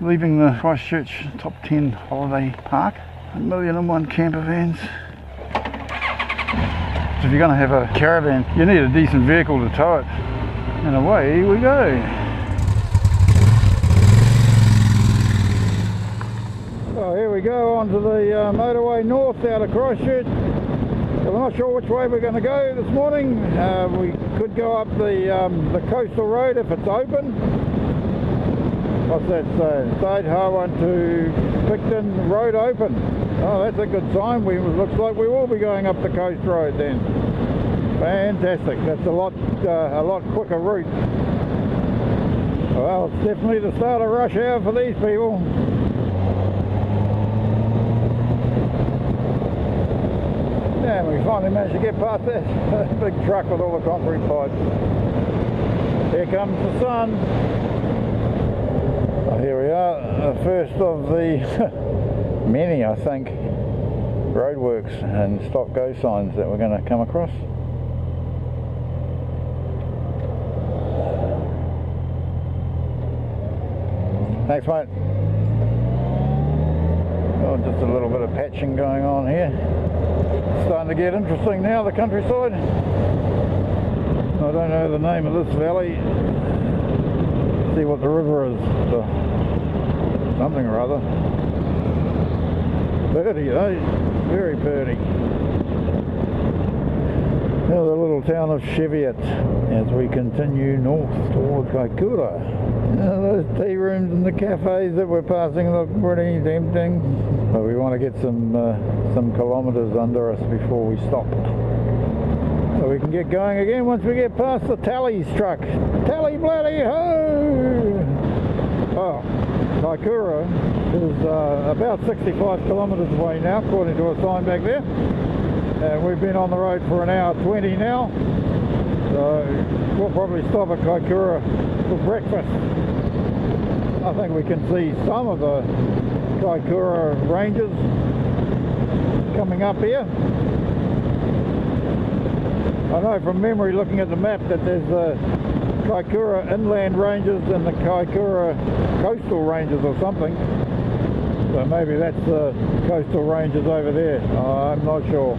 leaving the Christchurch top 10 holiday park. 1,000,001 camper vans. So if you're going to have a caravan, you need a decent vehicle to tow it. And away we go. So here we go onto the motorway north out of Christchurch. So we're not sure which way we're going to go this morning. We could go up the coastal road if it's open. What's that say? State Highway to Picton Road open. Oh, that's a good sign. Looks like we will be going up the coast road then. Fantastic. That's a lot quicker route. Well, it's definitely the start of rush hour for these people. Yeah, we finally managed to get past that big truck with all the concrete pipes. Here comes the sun. Oh, here we are, the first of the many, I think, roadworks and stop-go signs that we're going to come across. Thanks, mate. Oh, just a little bit of patching going on here. Starting to get interesting now, the countryside. I don't know the name of this valley. See what the river is. Something or other. Purdy, eh? Very purdy. Now the little town of Cheviot as we continue north toward Kaikoura. Now those tea rooms and the cafes that we're passing look pretty tempting. But we want to get some kilometres under us before we stop. So we can get going again once we get past the Tally's truck. Tally bloody ho! Oh, Kaikoura is about 65 kilometres away now, according to a sign back there. And we've been on the road for an hour 20 now. So we'll probably stop at Kaikoura for breakfast. I think we can see some of the Kaikoura ranges coming up here. I know from memory, looking at the map, that there's the Kaikoura inland ranges and the Kaikoura coastal ranges or something. So maybe that's the coastal ranges over there. I'm not sure.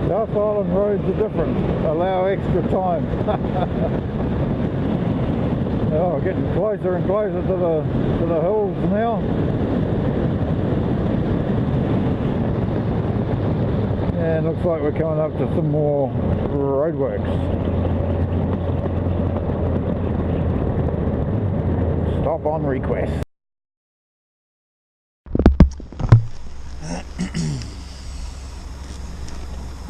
South Island roads are different. Allow extra time. Oh, getting closer and closer to the hills now. And looks like we're coming up to some more roadworks. Stop on request.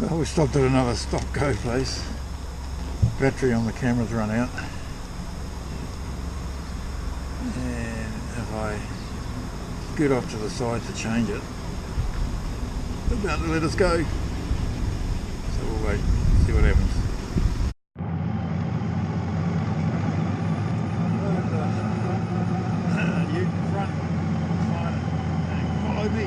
Well, we stopped at another stop-go place. Battery on the camera's run out. And if I scoot off to the side to change it, they're about to let us go. So we'll wait, see what happens. You front, follow me.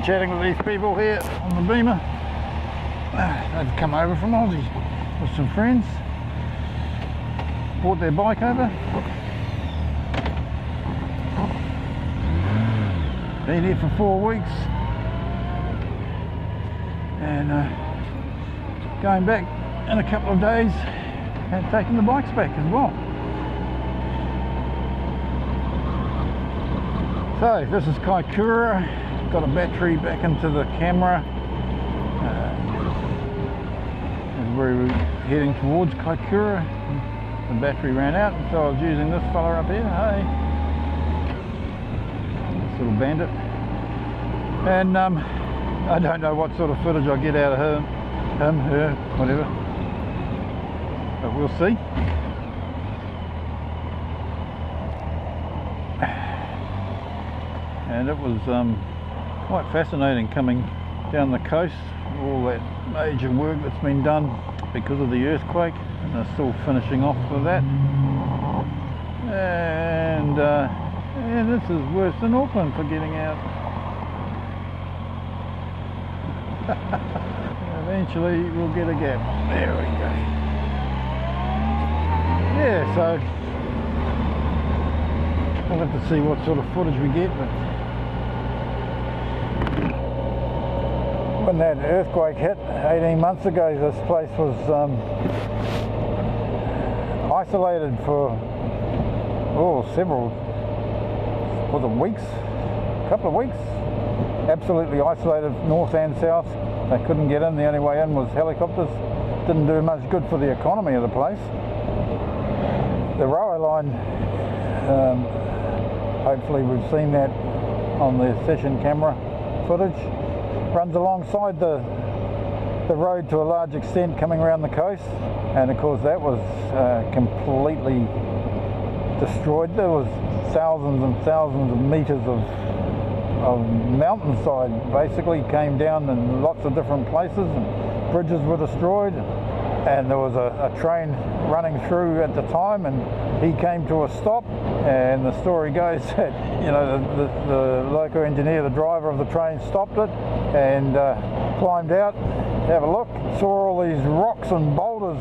been chatting with these people here on the beamer. They've come over from Aussie with some friends, brought their bike over, been here for 4 weeks, and going back in a couple of days and taking the bikes back as well. So this is Kaikoura, got a battery back into the camera. We're heading towards Kaikoura. The battery ran out, and so I was using this fella up here. Hey, this little bandit. And I don't know what sort of footage I get out of him, her, whatever. But we'll see. And it was quite fascinating coming down the coast, all that major work that's been done because of the earthquake, and they're still finishing off with that. And this is worse than Auckland for getting out. Eventually we'll get a gap. There we go. Yeah, so we'll have to see what sort of footage we get, but when that earthquake hit 18 months ago, this place was isolated for several, was it weeks? A couple of weeks? Absolutely isolated, north and south. They couldn't get in. The only way in was helicopters. Didn't do much good for the economy of the place. The railway line, hopefully we've seen that on the session camera footage, runs alongside the road to a large extent coming around the coast, and of course that was completely destroyed. There was thousands and thousands of meters of mountainside basically came down in lots of different places, and bridges were destroyed, and there was a train running through at the time, and he came to a stop, and the story goes that, you know, the local engineer, the driver of the train, stopped it and climbed out to have a look, saw all these rocks and boulders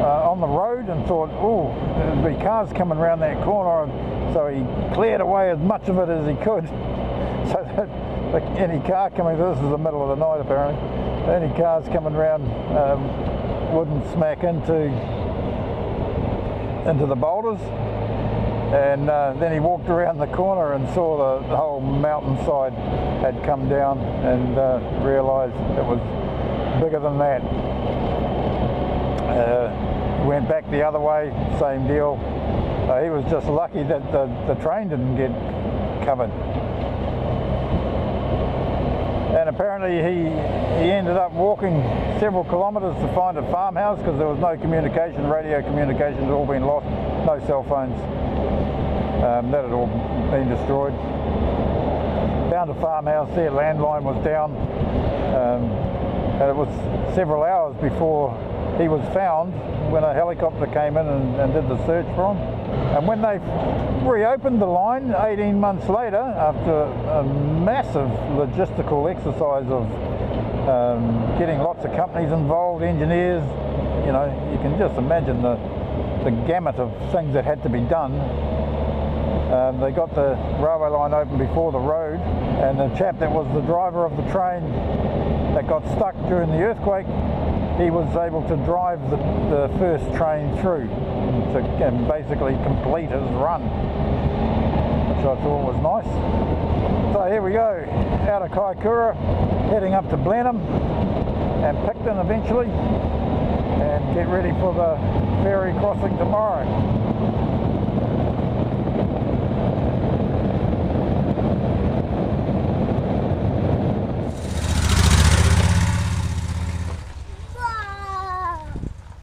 on the road, and thought, oh, there'd be cars coming around that corner, so he cleared away as much of it as he could, so that any car coming, this is the middle of the night apparently, any cars coming around wouldn't smack into the boulders. And then he walked around the corner and saw the whole mountainside had come down, and realised it was bigger than that. Went back the other way, same deal. He was just lucky that the train didn't get covered. And apparently he ended up walking several kilometres to find a farmhouse, because there was no communication, radio communication had all been lost, no cell phones. That had all been destroyed. Found a farmhouse there, landline was down, and it was several hours before he was found, when a helicopter came in and did the search for him. And when they reopened the line 18 months later, after a massive logistical exercise of getting lots of companies involved, engineers, you know, you can just imagine the gamut of things that had to be done. They got the railway line open before the road, and the chap that was the driver of the train that got stuck during the earthquake, he was able to drive the first train through and basically complete his run, which I thought was nice. So here we go, out of Kaikoura, heading up to Blenheim and Picton eventually, and get ready for the ferry crossing tomorrow.